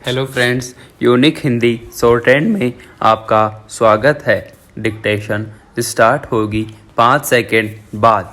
Hello friends, unique Hindi short hand में आपका स्वागत है। डिक्टेशन स्टार्ट होगी 5 सेकेंड बाद।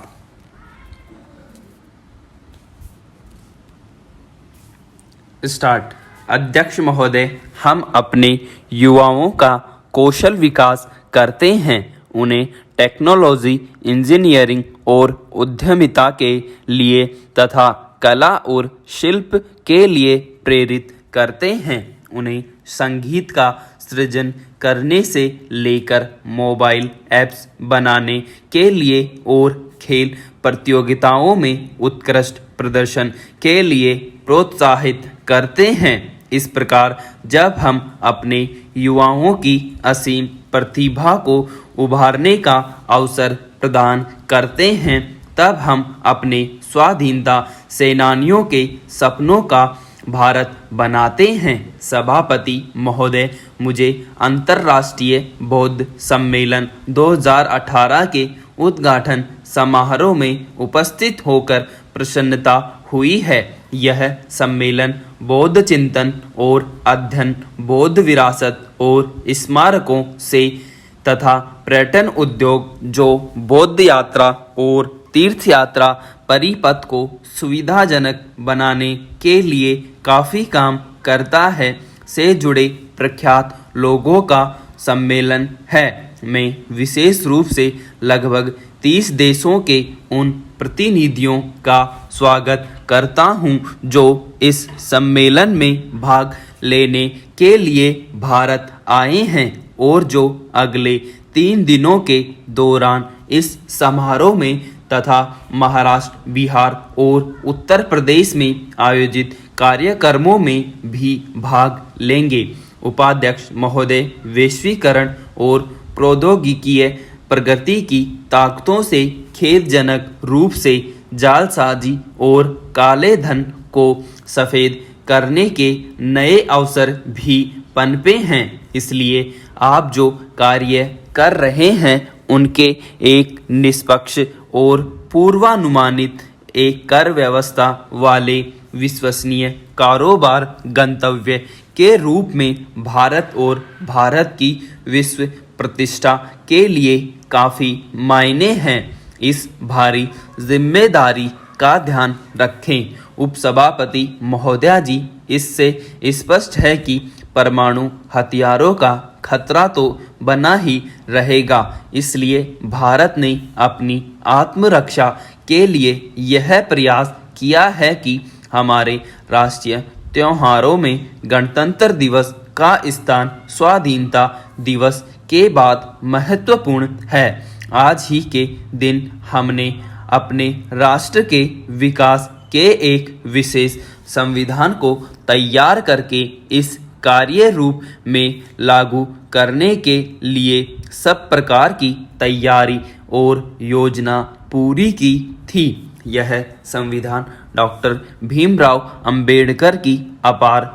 स्टार्ट। अध्यक्ष महोदय, हम अपने युवाओं का कौशल विकास करते हैं, उन्हें टेक्नोलॉजी, इंजीनियरिंग और उद्यमिता के लिए तथा कला और शिल्प के लिए प्रेरित करते हैं। उन्हें संगीत का सृजन करने से लेकर मोबाइल ऐप्स बनाने के लिए और खेल प्रतियोगिताओं में उत्कृष्ट प्रदर्शन के लिए प्रोत्साहित करते हैं। इस प्रकार जब हम अपने युवाओं की असीम प्रतिभा को उभारने का अवसर प्रदान करते हैं, तब हम अपने स्वाधीनता सेनानियों के सपनों का भारत बनाते हैं। सभापति महोदय, मुझे अंतर्राष्ट्रीय बौद्ध सम्मेलन 2018 के उद्घाटन समारोह में उपस्थित होकर प्रसन्नता हुई है। यह सम्मेलन बौद्ध चिंतन और अध्ययन, बौद्ध विरासत और स्मारकों से तथा पर्यटन उद्योग जो बौद्ध यात्रा और तीर्थ यात्रा परिपथ को सुविधाजनक बनाने के लिए काफ़ी काम करता है, से जुड़े प्रख्यात लोगों का सम्मेलन है। मैं विशेष रूप से लगभग 30 देशों के उन प्रतिनिधियों का स्वागत करता हूं जो इस सम्मेलन में भाग लेने के लिए भारत आए हैं और जो अगले 3 दिनों के दौरान इस समारोह में तथा महाराष्ट्र, बिहार और उत्तर प्रदेश में आयोजित कार्यक्रमों में भी भाग लेंगे। उपाध्यक्ष महोदय, वैश्वीकरण और प्रौद्योगिकीय प्रगति की ताकतों से खेदजनक रूप से जालसाजी और काले धन को सफ़ेद करने के नए अवसर भी पनपे हैं। इसलिए आप जो कार्य कर रहे हैं उनके एक निष्पक्ष और पूर्वानुमानित एक कर व्यवस्था वाले विश्वसनीय कारोबार गंतव्य के रूप में भारत और भारत की विश्व प्रतिष्ठा के लिए काफ़ी मायने हैं। इस भारी जिम्मेदारी का ध्यान रखें। उपसभापति महोदया जी, इससे स्पष्ट है कि परमाणु हथियारों का खतरा तो बना ही रहेगा, इसलिए भारत ने अपनी आत्मरक्षा के लिए यह प्रयास किया है कि हमारे राष्ट्रीय त्योहारों में गणतंत्र दिवस का स्थान स्वाधीनता दिवस के बाद महत्वपूर्ण है। आज ही के दिन हमने अपने राष्ट्र के विकास के एक विशेष संविधान को तैयार करके इस कार्य रूप में लागू करने के लिए सब प्रकार की तैयारी और योजना पूरी की थी। यह संविधान डॉक्टर भीमराव अंबेडकर की अपार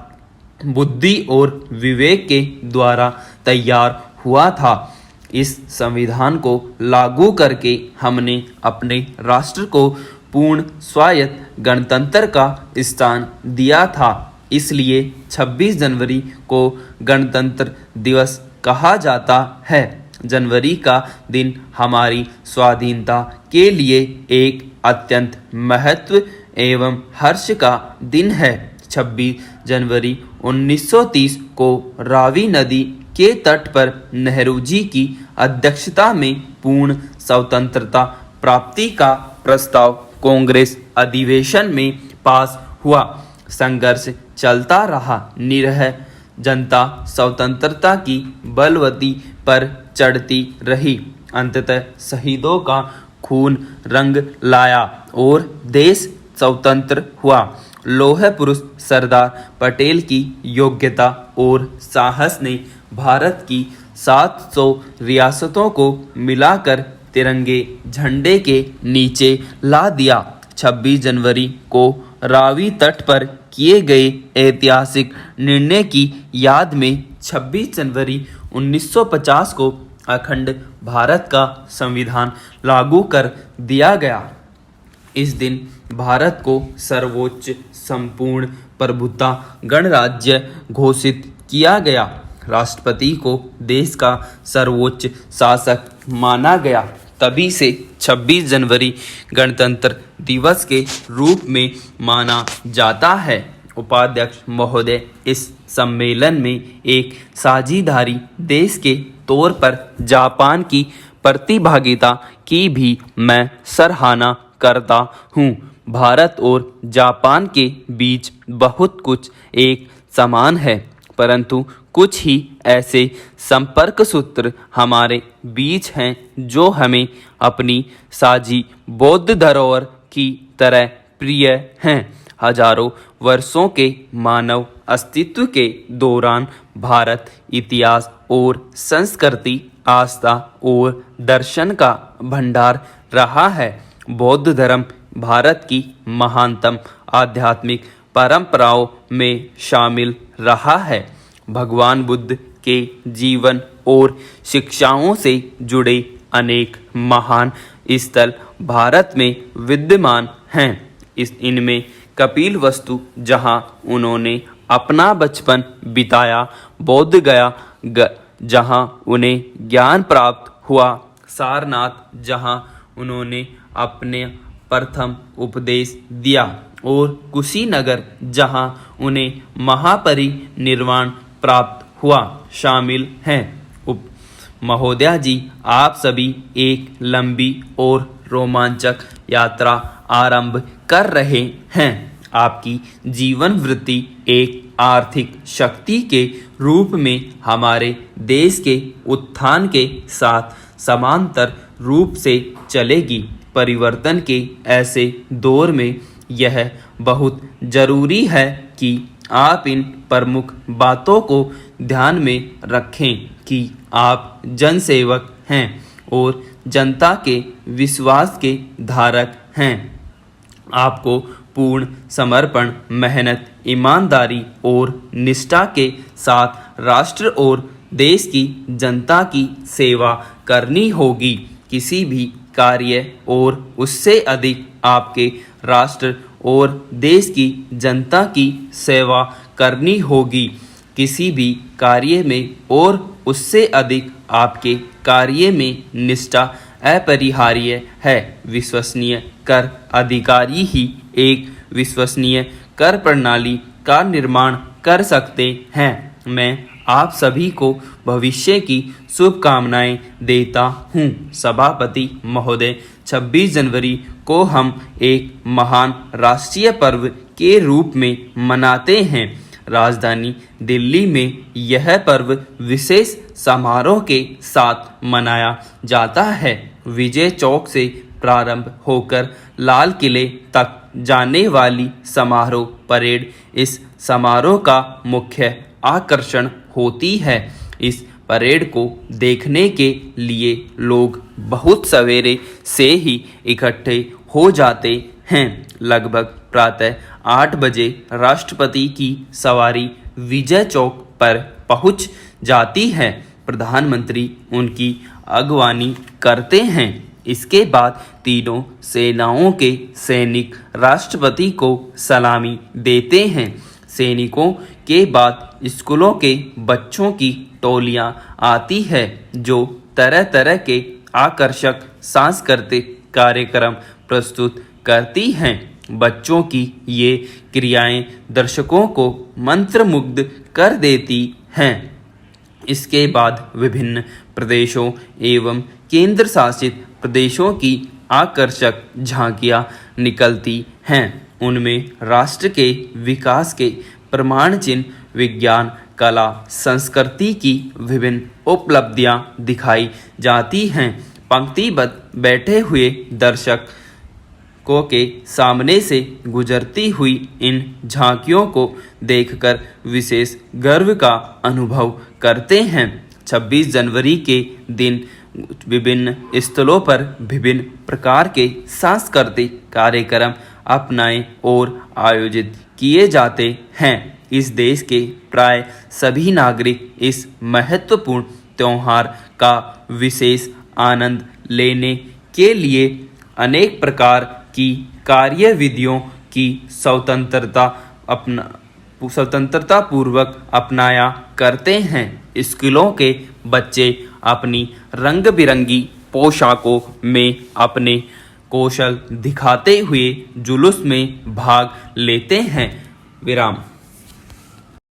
बुद्धि और विवेक के द्वारा तैयार हुआ था। इस संविधान को लागू करके हमने अपने राष्ट्र को पूर्ण स्वायत्त गणतंत्र का स्थान दिया था। इसलिए 26 जनवरी को गणतंत्र दिवस कहा जाता है। जनवरी का दिन हमारी स्वाधीनता के लिए एक अत्यंत महत्व एवं हर्ष का दिन है। 26 जनवरी 1930 को रावी नदी के तट पर नेहरू जी की अध्यक्षता में पूर्ण स्वतंत्रता प्राप्ति का प्रस्ताव कांग्रेस अधिवेशन में पास हुआ। संघर्ष चलता रहा। निरह जनता स्वतंत्रता की बलवती पर चढ़ती रही। अंततः शहीदों का खून रंग लाया और देश स्वतंत्र हुआ। लौह पुरुष सरदार पटेल की योग्यता और साहस ने भारत की 700 रियासतों को मिलाकर तिरंगे झंडे के नीचे ला दिया। 26 जनवरी को रावी तट पर किए गए ऐतिहासिक निर्णय की याद में 26 जनवरी 1950 को अखंड भारत का संविधान लागू कर दिया गया। इस दिन भारत को सर्वोच्च संपूर्ण प्रभुता गणराज्य घोषित किया गया। राष्ट्रपति को देश का सर्वोच्च शासक माना गया। तभी से 26 जनवरी गणतंत्र दिवस के रूप में माना जाता है। उपाध्यक्ष महोदय, इस सम्मेलन में एक साझेदारी देश के तौर पर जापान की प्रतिभागिता की भी मैं सराहना करता हूँ। भारत और जापान के बीच बहुत कुछ एक समान है, परंतु कुछ ही ऐसे संपर्क सूत्र हमारे बीच हैं जो हमें अपनी साझी बौद्ध धरोहर की तरह प्रिय हैं। हजारों वर्षों के मानव अस्तित्व के दौरान भारत इतिहास और संस्कृति, आस्था और दर्शन का भंडार रहा है। बौद्ध धर्म भारत की महानतम आध्यात्मिक परंपराओं में शामिल रहा है। भगवान बुद्ध के जीवन और शिक्षाओं से जुड़े अनेक महान स्थल भारत में विद्यमान हैं। इनमें कपिल वस्तु, जहां उन्होंने अपना बचपन बिताया, बोध गया जहां उन्हें ज्ञान प्राप्त हुआ, सारनाथ जहां उन्होंने अपने प्रथम उपदेश दिया, और कुशीनगर जहां उन्हें महापरिनिर्वाण प्राप्त हुआ शामिल हैं। महोदया जी, आप सभी एक लंबी और रोमांचक यात्रा आरंभ कर रहे हैं। आपकी जीवन वृत्ति एक आर्थिक शक्ति के रूप में हमारे देश के उत्थान के साथ समांतर रूप से चलेगी। परिवर्तन के ऐसे दौर में यह बहुत जरूरी है कि आप इन प्रमुख बातों को ध्यान में रखें कि आप जनसेवक हैं और जनता के विश्वास के धारक हैं। आपको पूर्ण समर्पण, मेहनत, ईमानदारी और निष्ठा के साथ राष्ट्र और देश की जनता की सेवा करनी होगी। किसी भी कार्य और उससे अधिक आपके राष्ट्र और देश की जनता की सेवा करनी होगी। किसी भी कार्य में और उससे अधिक आपके कार्य में निष्ठा अपरिहार्य है। विश्वसनीय कर अधिकारी ही एक विश्वसनीय कर प्रणाली का निर्माण कर सकते हैं। मैं आप सभी को भविष्य की शुभकामनाएं देता हूं। सभापति महोदय, 26 जनवरी को हम एक महान राष्ट्रीय पर्व के रूप में मनाते हैं। राजधानी दिल्ली में यह पर्व विशेष समारोह के साथ मनाया जाता है। विजय चौक से प्रारंभ होकर लाल किले तक जाने वाली समारोह परेड इस समारोह का मुख्य आकर्षण होती है। इस परेड को देखने के लिए लोग बहुत सवेरे से ही इकट्ठे हो जाते हैं। लगभग प्रातः 8 बजे राष्ट्रपति की सवारी विजय चौक पर पहुंच जाती है। प्रधानमंत्री उनकी अगवानी करते हैं। इसके बाद तीनों सेनाओं के सैनिक राष्ट्रपति को सलामी देते हैं। सैनिकों के बाद स्कूलों के बच्चों की टोलियां आती है जो तरह तरह के आकर्षक सांस्कृतिक कार्यक्रम प्रस्तुत करती हैं। बच्चों की ये क्रियाएं दर्शकों को मंत्रमुग्ध कर देती हैं। इसके बाद विभिन्न प्रदेशों एवं केंद्र शासित प्रदेशों की आकर्षक झांकियां निकलती हैं। उनमें राष्ट्र के विकास के प्रमाण चिन्ह, विज्ञान, कला, संस्कृति की विभिन्न उपलब्धियां दिखाई जाती हैं। पंक्तिबद्ध बैठे हुए दर्शकों के सामने से गुजरती हुई इन झांकियों को देखकर विशेष गर्व का अनुभव करते हैं। 26 जनवरी के दिन विभिन्न स्थलों पर विभिन्न प्रकार के सांस्कृतिक कार्यक्रम अपनाए और आयोजित किए जाते हैं। इस देश के प्राय सभी नागरिक इस महत्वपूर्ण त्योहार का विशेष आनंद लेने के लिए अनेक प्रकार की कार्यविधियों की स्वतंत्रता स्वतंत्रता पूर्वक अपनाया करते हैं। स्कूलों के बच्चे अपनी रंग बिरंगी पोशाकों में अपने कौशल दिखाते हुए जुलूस में भाग लेते हैं। विराम।